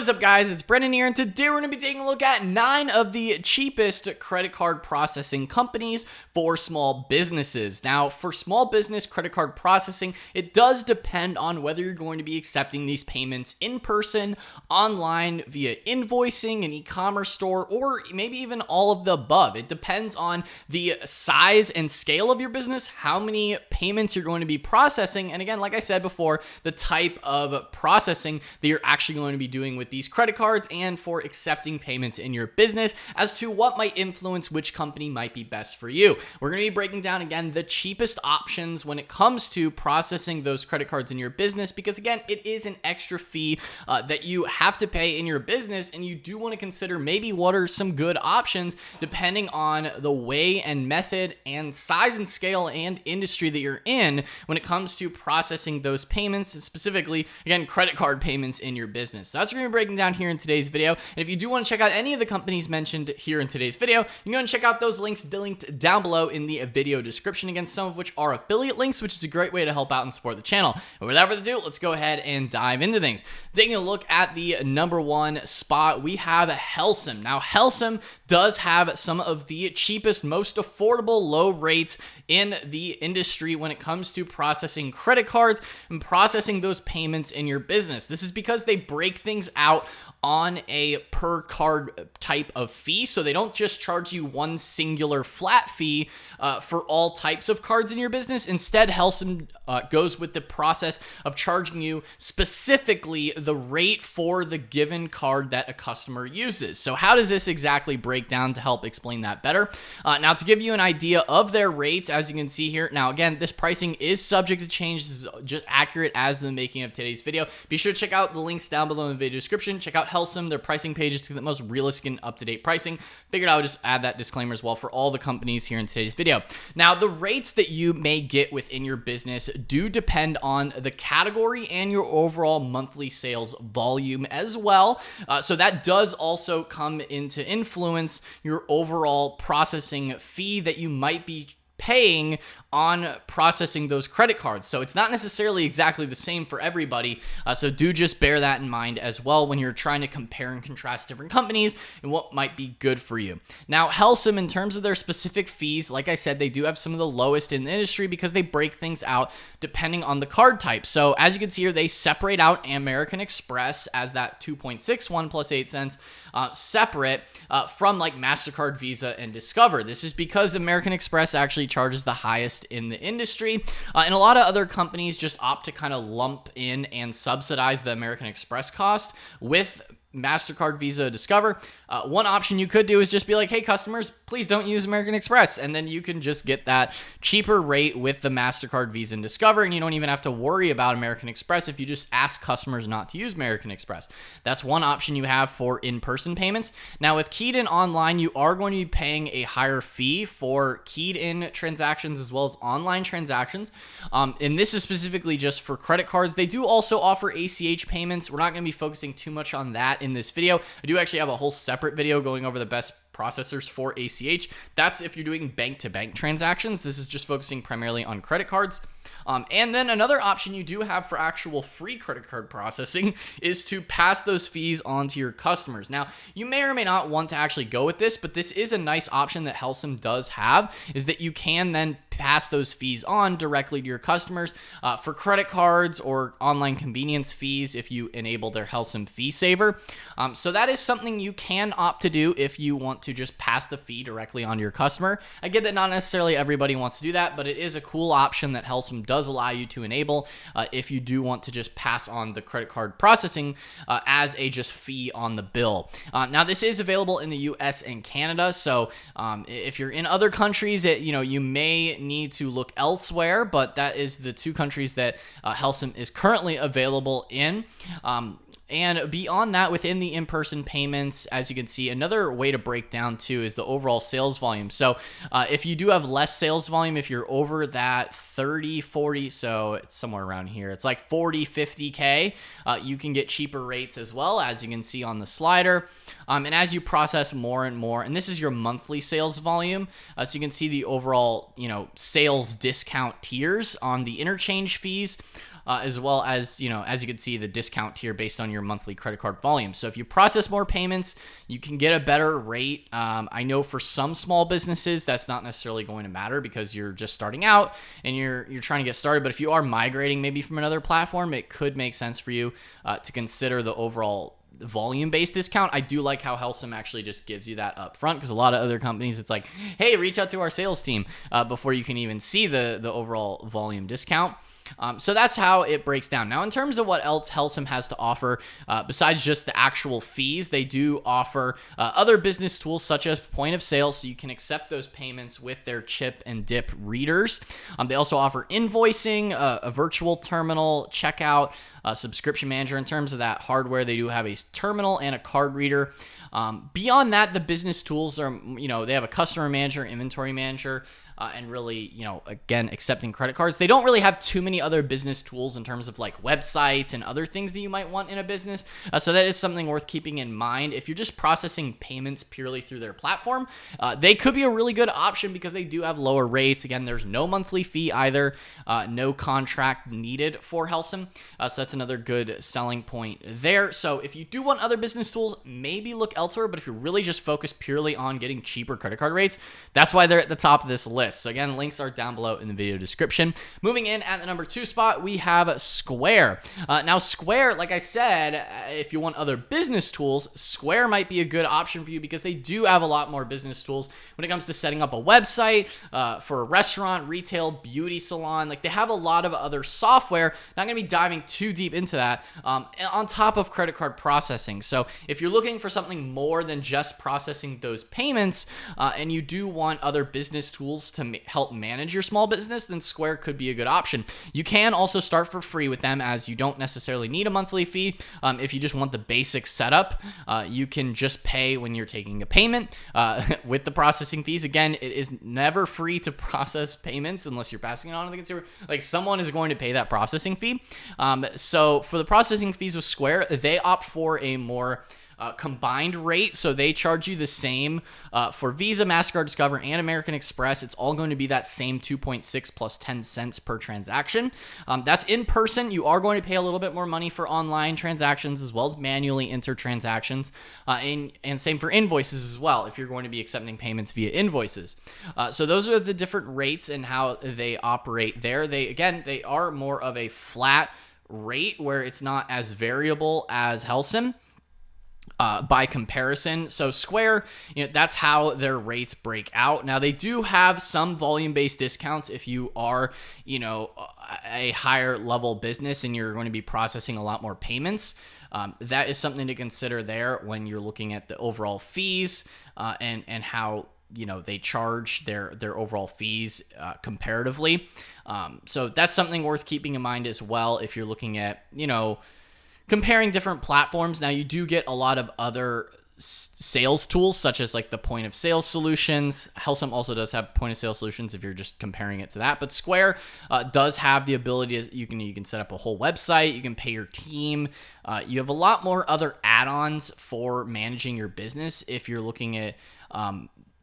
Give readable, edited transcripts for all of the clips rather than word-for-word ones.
What is up, guys? It's Brendan here, and today we're going to be taking a look at 9 of the cheapest credit card processing companies for small businesses. Now, for small business credit card processing, it does depend on whether you're going to be accepting these payments in person, online, via invoicing, an e-commerce store, or maybe even all of the above. It depends on the size and scale of your business, how many payments you're going to be processing, and again, like I said before, the type of processing that you're actually going to be doing with these credit cards and for accepting payments in your business as to what might influence which company might be best for you. We're going to be breaking down again the cheapest options when it comes to processing those credit cards in your business, because again, it is an extra fee that you have to pay in your business, and you do want to consider maybe what are some good options depending on the way and method and size and scale and industry that you're in when it comes to processing those payments, and specifically, again, credit card payments in your business. So that's what we're going to be breaking down here in today's video. And if you do want to check out any of the companies mentioned here in today's video, you can go and check out those links linked down below in the video description, again, some of which are affiliate links, which is a great way to help out and support the channel. And without further ado, let's go ahead and dive into things. Taking a look at the number 1 spot, we have Helsum. Now, Helsum does have some of the cheapest, most affordable low rates in the industry when it comes to processing credit cards and processing those payments in your business. This is because they break things out on a per card type of fee. So they don't just charge you one singular flat fee for all types of cards in your business. Instead, Helsum goes with the process of charging you specifically the rate for the given card that a customer uses. So how does this exactly break down to help explain that better? Now, to give you an idea of their rates, as you can see here, now again, this pricing is subject to change. This is just accurate as the making of today's video. Be sure to check out the links down below in the video description. Check out Helsum, their pricing pages to get the most realistic and up-to-date pricing. Figured I would just add that disclaimer as well for all the companies here in today's video. Now, the rates that you may get within your business do depend on the category and your overall monthly sales volume as well. So that does also come into influence your overall processing fee that you might be paying on processing those credit cards. So it's not necessarily exactly the same for everybody. So do just bear that in mind as well when you're trying to compare and contrast different companies and what might be good for you. Now, Helsum, in terms of their specific fees, like I said, they do have some of the lowest in the industry because they break things out depending on the card type. So as you can see here, they separate out American Express as that 2.61 plus 8 cents separate from like MasterCard, Visa, and Discover. This is because American Express actually charges the highest in the industry, and a lot of other companies just opt to kind of lump in and subsidize the American Express cost with MasterCard, Visa, Discover. One option you could do is just be like, hey, customers, please don't use American Express. And then you can just get that cheaper rate with the MasterCard, Visa, and Discover. And you don't even have to worry about American Express if you just ask customers not to use American Express. That's one option you have for in-person payments. Now, with keyed in online, you are going to be paying a higher fee for keyed in transactions as well as online transactions. And this is specifically just for credit cards. They do also offer ACH payments. We're not going to be focusing too much on that in this video. I do actually have a whole separate video going over the best processors for ACH. That's if you're doing bank-to-bank transactions. This is just focusing primarily on credit cards. And then another option you do have for actual free credit card processing is to pass those fees on to your customers. Now, you may or may not want to actually go with this, but this is a nice option that Helsum does have, is that you can then pass those fees on directly to your customers for credit cards or online convenience fees if you enable their Helsum Fee Saver. So that is something you can opt to do if you want to just pass the fee directly on to your customer. I get that not necessarily everybody wants to do that, but it is a cool option that Helsum does allow you to enable if you do want to just pass on the credit card processing as a just fee on the bill. Now, this is available in the US and Canada, so if you're in other countries, you may need to look elsewhere, but that is the 2 countries that Helsum is currently available in. And beyond that, within the in-person payments, as you can see, another way to break down too is the overall sales volume. So if you do have less sales volume, if you're over that 30, 40, so it's somewhere around here, it's like 40, 50K, you can get cheaper rates as well, as you can see on the slider. And as you process more and more, and this is your monthly sales volume, so you can see the overall, sales discount tiers on the interchange fees. as well as, as you can see, the discount tier based on your monthly credit card volume. So if you process more payments, you can get a better rate. I know for some small businesses, that's not necessarily going to matter because you're just starting out and you're trying to get started. But if you are migrating maybe from another platform, it could make sense for you to consider the overall volume-based discount. I do like how Hellsum actually just gives you that up front, because a lot of other companies, it's like, hey, reach out to our sales team before you can even see the overall volume discount. So that's how it breaks down. Now, in terms of what else Hellsum has to offer, besides just the actual fees, they do offer other business tools such as point of sale, so you can accept those payments with their chip and dip readers. They also offer invoicing, a virtual terminal, checkout, subscription manager. In terms of that hardware, they do have a terminal and a card reader. Beyond that, the business tools are, they have a customer manager, inventory manager, and really, again, accepting credit cards. They don't really have too many other business tools in terms of like websites and other things that you might want in a business. So that is something worth keeping in mind. If you're just processing payments purely through their platform, they could be a really good option because they do have lower rates. Again, there's no monthly fee either, no contract needed for Hellsum. So that's another good selling point there. So if you do want other business tools, maybe look elsewhere. But if you're really just focused purely on getting cheaper credit card rates, that's why they're at the top of this list. So again, links are down below in the video description. Moving in at the number 2 spot, we have Square. Now Square, like I said, if you want other business tools, Square might be a good option for you because they do have a lot more business tools when it comes to setting up a website for a restaurant, retail, beauty salon. Like, they have a lot of other software. Not going to be diving too deep into that on top of credit card processing. So if you're looking for something more than just processing those payments and you do want other business tools to help manage your small business, then Square could be a good option. You can also start for free with them, as you don't necessarily need a monthly fee. If you just want the basic setup, you can just pay when you're taking a payment with the processing fees. Again, it is never free to process payments unless you're passing it on to the consumer. Like, someone is going to pay that processing fee. So for the processing fees with Square, they opt for a more combined rate. So they charge you the same for Visa, MasterCard, Discover, and American Express. It's all going to be that same 2.6 plus 10 cents per transaction. That's in person. You are going to pay a little bit more money for online transactions as well as manually enter transactions. And same for invoices as well, if you're going to be accepting payments via invoices. So those are the different rates and how they operate there. They are more of a flat rate where it's not as variable as Hellsum. By comparison. So Square, that's how their rates break out. Now, they do have some volume-based discounts if you are, a higher level business and you're going to be processing a lot more payments. That is something to consider there when you're looking at the overall fees and how they charge their overall fees comparatively. So that's something worth keeping in mind as well if you're looking at, comparing different platforms. Now, you do get a lot of other sales tools, such as like the point of sale solutions. Hellsum also does have point of sale solutions if you're just comparing it to that. But Square does have the ability to, you can set up a whole website, you can pay your team. You have a lot more other add-ons for managing your business if you're looking at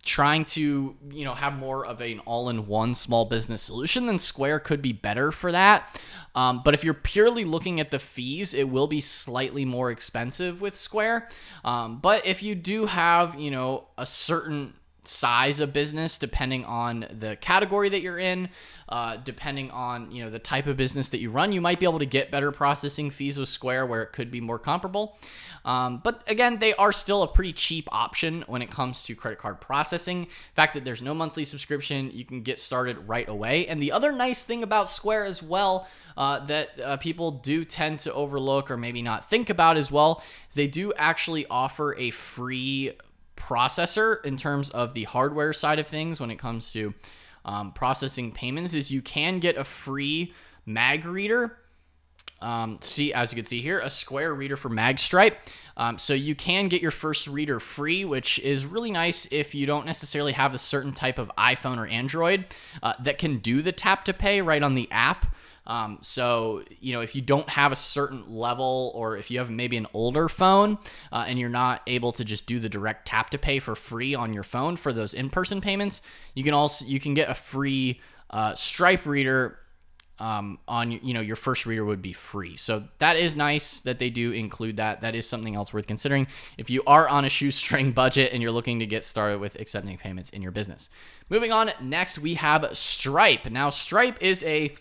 trying to have more of an all-in-one small business solution. Then Square could be better for that. But if you're purely looking at the fees, it will be slightly more expensive with Square. But if you do have a certain size of business, depending on the category that you're in, depending on the type of business that you run, you might be able to get better processing fees with Square where it could be more comparable. But again, they are still a pretty cheap option when it comes to credit card processing. The fact that there's no monthly subscription, you can get started right away. And the other nice thing about Square as well that people do tend to overlook or maybe not think about as well is they do actually offer a free processor in terms of the hardware side of things when it comes to processing payments. Is you can get a free mag reader. As you can see here, a Square reader for MagStripe. So you can get your first reader free, which is really nice if you don't necessarily have a certain type of iPhone or Android that can do the tap to pay right on the app. So, if you don't have a certain level, or if you have maybe an older phone and you're not able to just do the direct tap to pay for free on your phone for those in-person payments, you can get a free Stripe reader on your first reader would be free. So that is nice that they do include that. That is something else worth considering if you are on a shoestring budget and you're looking to get started with accepting payments in your business. Moving on, next we have Stripe. Now, Stripe is a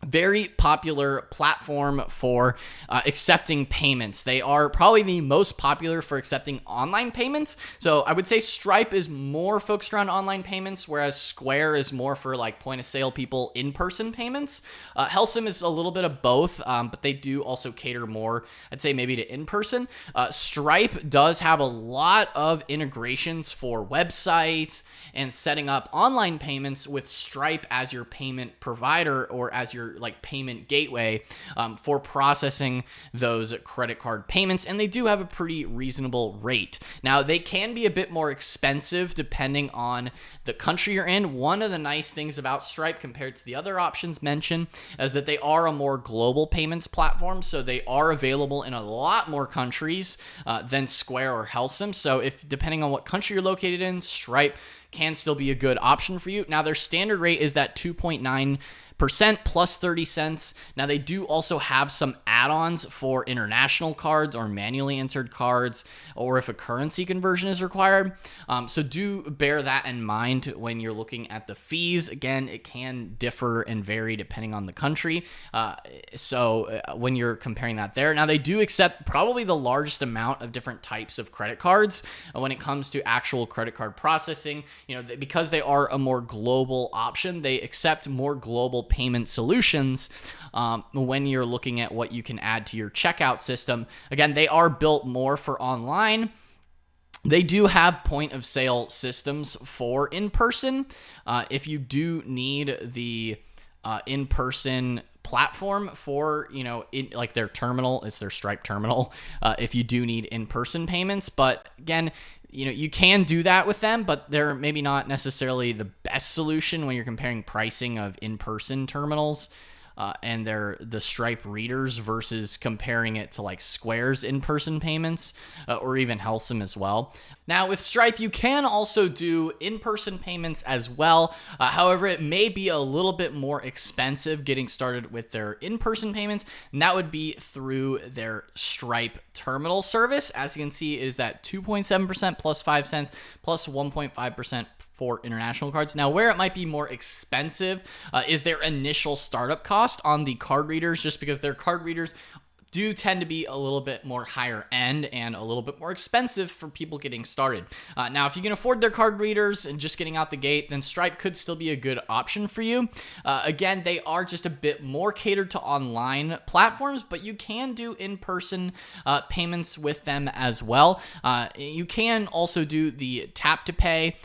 very popular platform for accepting payments. They are probably the most popular for accepting online payments. So I would say Stripe is more focused around online payments, whereas Square is more for like point of sale people, in-person payments. Helsum is a little bit of both, but they do also cater more, I'd say maybe to in-person. Stripe does have a lot of integrations for websites and setting up online payments with Stripe as your payment provider or as your like payment gateway for processing those credit card payments, and they do have a pretty reasonable rate. Now, they can be a bit more expensive depending on the country you're in. One of the nice things about Stripe compared to the other options mentioned is that they are a more global payments platform, so they are available in a lot more countries than Square or Helsum. So if depending on what country you're located in, Stripe can still be a good option for you. Now, their standard rate is that 2.9% plus 30 cents. Now, they do also have some add-ons for international cards or manually entered cards, or if a currency conversion is required. So do bear that in mind when you're looking at the fees. Again, it can differ and vary depending on the country. So when you're comparing that there. Now, they do accept probably the largest amount of different types of credit cards when it comes to actual credit card processing. Because they are a more global option, they accept more global payment solutions when you're looking at what you can add to your checkout system. Again, they are built more for online. They do have point of sale systems for in-person. If you do need the in-person platform for, like their terminal, it's their Stripe terminal, if you do need in-person payments. But again, you can do that with them, but they're maybe not necessarily the best solution when you're comparing pricing of in-person terminals and the Stripe readers versus comparing it to like Square's in-person payments or even Helsum as well. Now, with Stripe, you can also do in-person payments as well. However, it may be a little bit more expensive getting started with their in-person payments, and that would be through their Stripe terminal service. As you can see, is that 2.7% plus 5 cents plus 1.5% for international cards. Now, where it might be more expensive is their initial startup cost on the card readers, just because their card readers do tend to be a little bit more higher end and a little bit more expensive for people getting started. Now, if you can afford their card readers and just getting out the gate, then Stripe could still be a good option for you. Again, they are just a bit more catered to online platforms, but you can do in-person payments with them as well. You can also do the tap to pay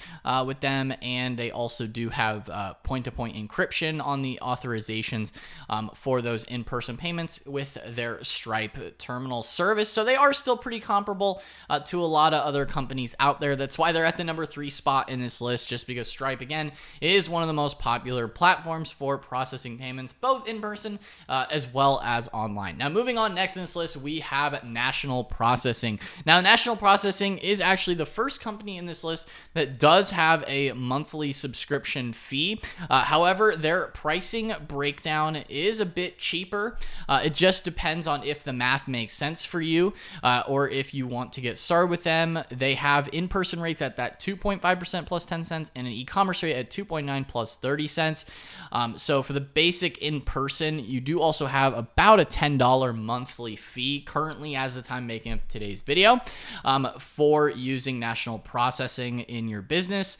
with them, and they also do have point-to-point encryption on the authorizations for those in-person payments with their Stripe terminal service. So they are still pretty comparable to a lot of other companies out there. That's why they're at the number 3 spot in this list, just because Stripe, again, is one of the most popular platforms for processing payments, both in person as well as online. Now, moving on, next in this list, we have National Processing. Now, National Processing is actually the first company in this list that does have a monthly subscription fee. However, their pricing breakdown is a bit cheaper. It just depends on if the math makes sense for you or if you want to get started with them. They have in-person rates at that 2.5% plus 10 cents and an e-commerce rate at 2.9 plus 30 cents. So for the basic in-person, you do also have about a $10 monthly fee currently as the time making up today's video for using National Processing in your business.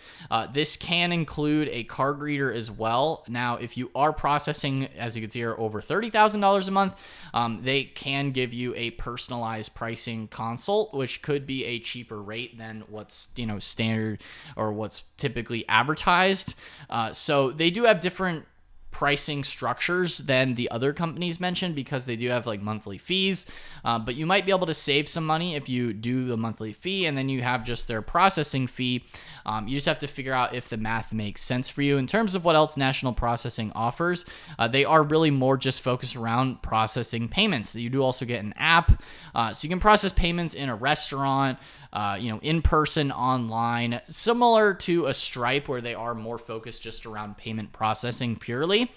This can include a card reader as well. Now, if you are processing, as you can see here, over $30,000 a month, they can give you a personalized pricing consult, which could be a cheaper rate than what's standard or what's typically advertised. So they do have different pricing structures than the other companies mentioned because they do have like monthly fees, but you might be able to save some money if you do the monthly fee and then you have just their processing fee. You just have to figure out if the math makes sense for you. In terms of what else National Processing offers, they are really more just focused around processing payments. You do also get an app, so you can process payments in a restaurant, in person, online, similar to a Stripe where they are more focused just around payment processing purely,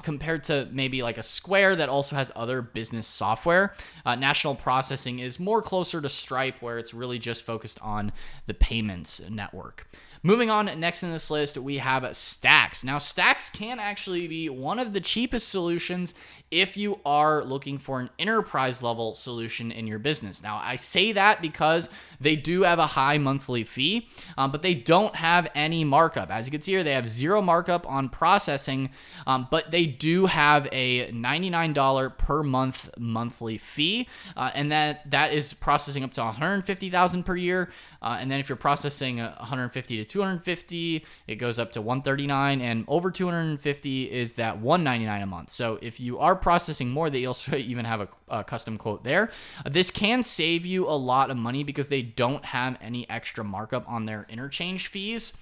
compared to maybe like a Square that also has other business software. National Processing is more closer to Stripe, where it's really just focused on the payments network. Moving on, next in this list, we have Stacks. Now, Stacks can actually be one of the cheapest solutions if you are looking for an enterprise level solution in your business. Now, I say that because they do have a high monthly fee, but they don't have any markup. As you can see here, they have zero markup on processing, but they do have a $99 per month monthly fee, and that is processing up to 150,000 per year. And then if you're processing 150 to 250, it goes up to 139, and over 250 is that 199 a month. So if you are processing more, they also even have a custom quote there. This can save you a lot of money because they don't have any extra markup on their interchange fees.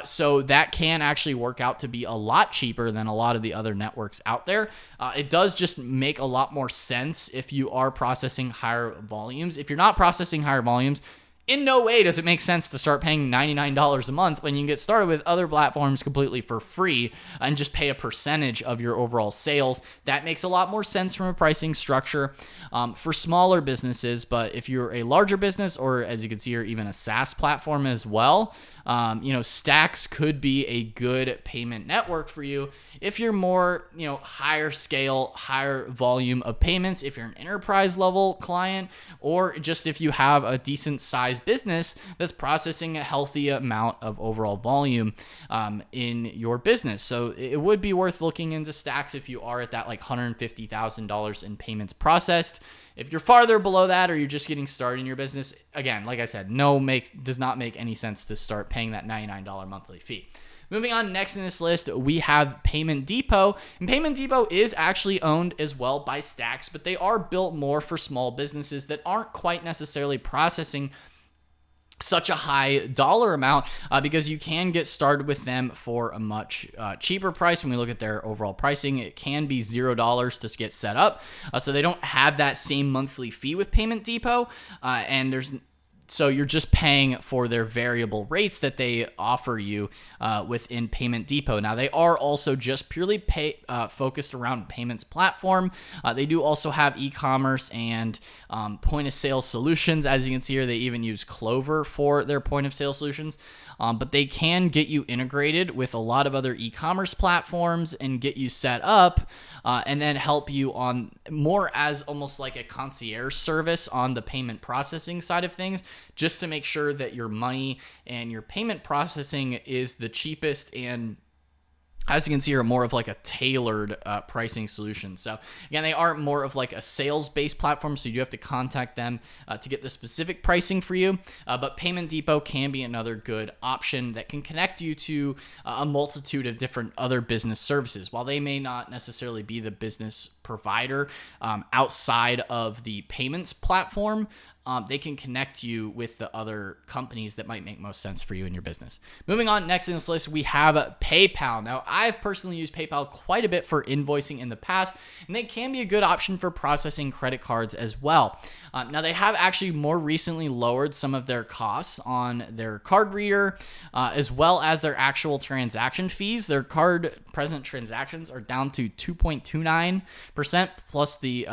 So that can actually work out to be a lot cheaper than a lot of the other networks out there. It does just make a lot more sense if you are processing higher volumes. If you're not processing higher volumes, in no way does it make sense to start paying $99 a month when you can get started with other platforms completely for free and just pay a percentage of your overall sales. That makes a lot more sense from a pricing structure for smaller businesses. But if you're a larger business, or as you can see here, even a SaaS platform as well, Stacks could be a good payment network for you if you're more, higher scale, higher volume of payments, if you're an enterprise level client, or just if you have a decent sized business that's processing a healthy amount of overall volume in your business. So it would be worth looking into Stacks if you are at that like $150,000 in payments processed. If you're farther below that, or you're just getting started in your business, again, like I said, does not make any sense to start paying that $99 monthly fee. Moving on, next in this list, we have Payment Depot. And Payment Depot is actually owned as well by Stacks, but they are built more for small businesses that aren't quite necessarily processing such a high dollar amount, because you can get started with them for a much cheaper price. When we look at their overall pricing, it can be $0 to get set up. So they don't have that same monthly fee with Payment Depot, so you're just paying for their variable rates that they offer you within Payment Depot. Now, they are also just purely focused around payments platform. They do also have e-commerce and point of sale solutions. As you can see here, they even use Clover for their point of sale solutions. But they can get you integrated with a lot of other e-commerce platforms and get you set up, and then help you on more as almost like a concierge service on the payment processing side of things, just to make sure that your money and your payment processing is the cheapest, and as you can see here, more of like a tailored pricing solution. So again, they are more of like a sales-based platform, so you do have to contact them to get the specific pricing for you. But Payment Depot can be another good option that can connect you to a multitude of different other business services. While they may not necessarily be the business provider outside of the payments platform, they can connect you with the other companies that might make most sense for you in your business. Moving on, next in this list, we have PayPal. Now, I've personally used PayPal quite a bit for invoicing in the past, and they can be a good option for processing credit cards as well. Now, they have actually more recently lowered some of their costs on their card reader, as well as their actual transaction fees. Their card present transactions are down to 2.29% plus the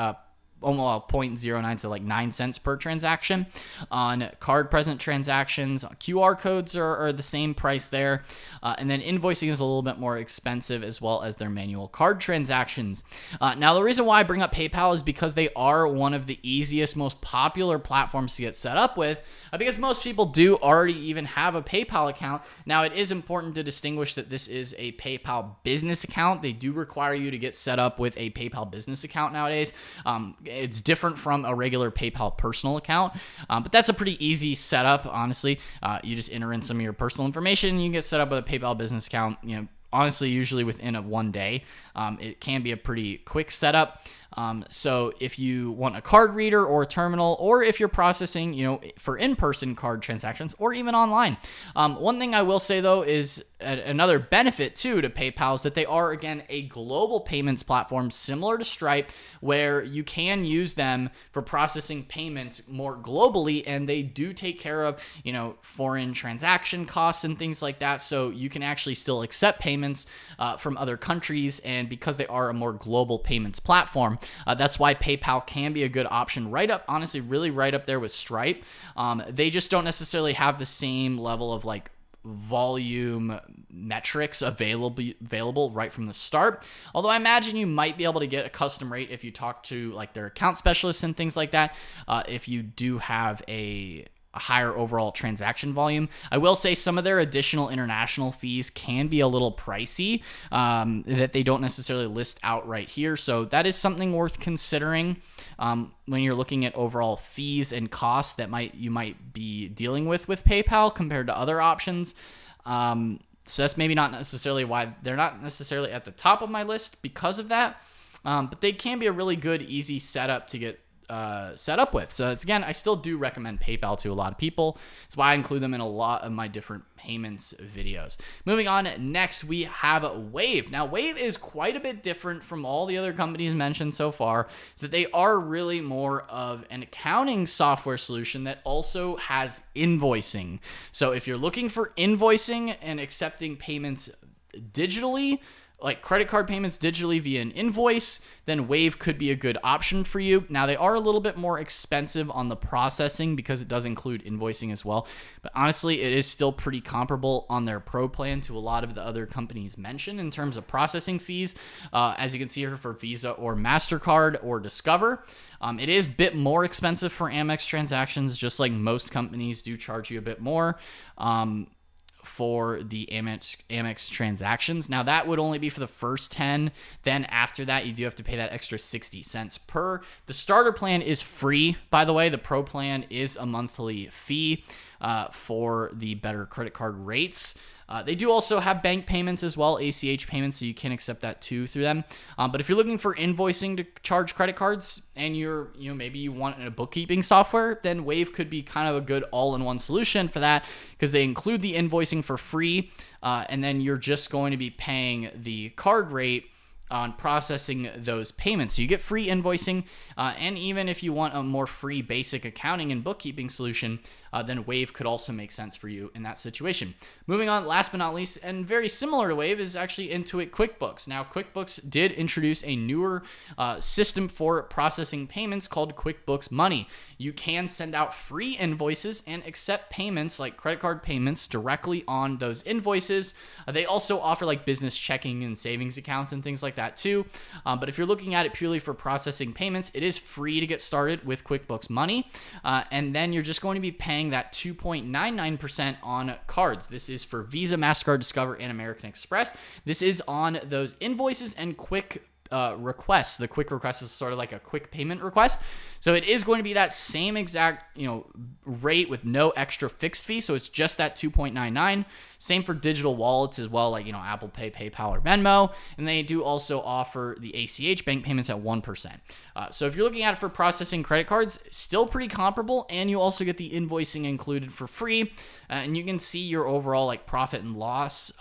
0.09, so like 9 cents per transaction. On card present transactions, QR codes are the same price there, and then invoicing is a little bit more expensive, as well as their manual card transactions. Now, the reason why I bring up PayPal is because they are one of the easiest, most popular platforms to get set up with, because most people do already even have a PayPal account. Now, it is important to distinguish that this is a PayPal business account. They do require you to get set up with a PayPal business account nowadays. It's different from a regular PayPal personal account, but that's a pretty easy setup, honestly. You just enter in some of your personal information, and you can get set up with a PayPal business account, honestly, usually within one day. It can be a pretty quick setup. So if you want a card reader or a terminal, or if you're processing, for in-person card transactions or even online. One thing I will say though is another benefit too to PayPal is that they are, again, a global payments platform similar to Stripe, where you can use them for processing payments more globally, and they do take care of, foreign transaction costs and things like that. So you can actually still accept payments from other countries, and because they are a more global payments platform, that's why PayPal can be a good option, honestly, really right up there with Stripe. They just don't necessarily have the same level of volume metrics available right from the start. Although I imagine you might be able to get a custom rate if you talk to their account specialists and things like that, if you do have a higher overall transaction volume. I will say some of their additional international fees can be a little pricey, that they don't necessarily list out right here. So that is something worth considering when you're looking at overall fees and costs that you might be dealing with PayPal compared to other options. So that's maybe not necessarily why they're not necessarily at the top of my list because of that. But they can be a really good, easy setup to get set up with. So again, I still do recommend PayPal to a lot of people. That's why I include them in a lot of my different payments videos. Moving on, next we have Wave. Now, Wave is quite a bit different from all the other companies mentioned so far, so that they are really more of an accounting software solution that also has invoicing. So if you're looking for invoicing and accepting payments digitally, like credit card payments digitally via an invoice, then Wave could be a good option for you. Now, they are a little bit more expensive on the processing because it does include invoicing as well. But honestly, it is still pretty comparable on their Pro plan to a lot of the other companies mentioned in terms of processing fees. As you can see here for Visa or MasterCard or Discover. It is a bit more expensive for Amex transactions, just like most companies do charge you a bit more. For the Amex transactions. Now, that would only be for the first 10. Then after that, you do have to pay that extra 60 cents per. The starter plan is free, by the way. The Pro plan is a monthly fee for the better credit card rates. They do also have bank payments as well, ACH payments, so you can accept that too through them. But if you're looking for invoicing to charge credit cards and maybe you want a bookkeeping software, then Wave could be kind of a good all-in-one solution for that, because they include the invoicing for free, and then you're just going to be paying the card rate on processing those payments. So you get free invoicing, and even if you want a more free basic accounting and bookkeeping solution, then Wave could also make sense for you in that situation. Moving on, last but not least, and very similar to Wave, is actually Intuit QuickBooks. Now, QuickBooks did introduce a newer system for processing payments called QuickBooks Money. You can send out free invoices and accept payments like credit card payments directly on those invoices. They also offer business checking and savings accounts and things like that too. But if you're looking at it purely for processing payments, it is free to get started with QuickBooks Money. And then you're just going to be paying that 2.99% on cards. This is for Visa, MasterCard, Discover, and American Express. This is on those invoices and quick requests. The quick request is sort of like a quick payment request. So it is going to be that same exact, rate with no extra fixed fee. So it's just that 2.99. Same for digital wallets as well, like, Apple Pay, PayPal, or Venmo. And they do also offer the ACH bank payments at 1%. So if you're looking at it for processing credit cards, still pretty comparable. And you also get the invoicing included for free. And you can see your overall profit and loss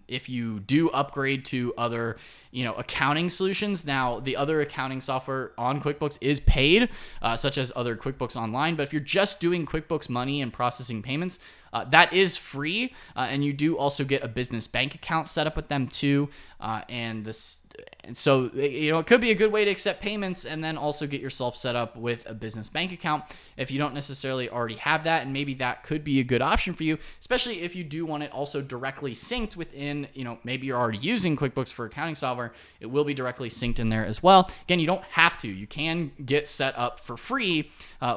if you do upgrade to other, accounting solutions. Now, the other accounting software on QuickBooks is paid, such as other QuickBooks Online. But if you're just doing QuickBooks Money and processing payments, that is free, and you do also get a business bank account set up with them too. And so, it could be a good way to accept payments and then also get yourself set up with a business bank account if you don't necessarily already have that. And maybe that could be a good option for you, especially if you do want it also directly synced within, maybe you're already using QuickBooks for accounting software. It will be directly synced in there as well. Again, you don't have to. You can get set up for free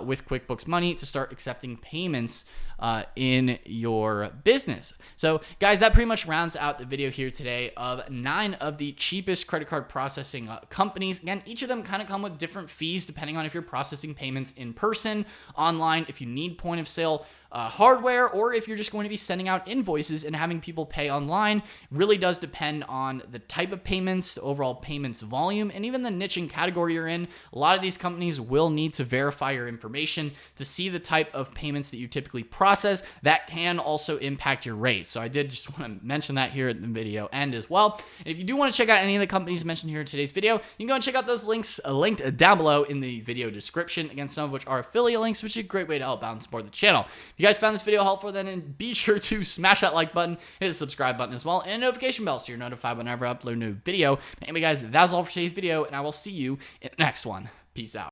with QuickBooks Money to start accepting payments in your business. So guys, that pretty much rounds out the video here today of 9 of the cheapest credit card processing companies. Again, each of them kind of come with different fees depending on if you're processing payments in person, online, if you need point of sale hardware, or if you're just going to be sending out invoices and having people pay online. Really does depend on the type of payments, the overall payments volume, and even the niche and category you're in. A lot of these companies will need to verify your information to see the type of payments that you typically process. That can also impact your rate. So I did just want to mention that here at the video end as well. And if you do want to check out any of the companies mentioned here in today's video, you can go and check out those links linked down below in the video description. Again, some of which are affiliate links, which is a great way to help out and support the channel. If you guys found this video helpful, then be sure to smash that like button, hit the subscribe button as well, and notification bell so you're notified whenever I upload a new video. Anyway, guys, that's all for today's video, and I will see you in the next one. Peace out.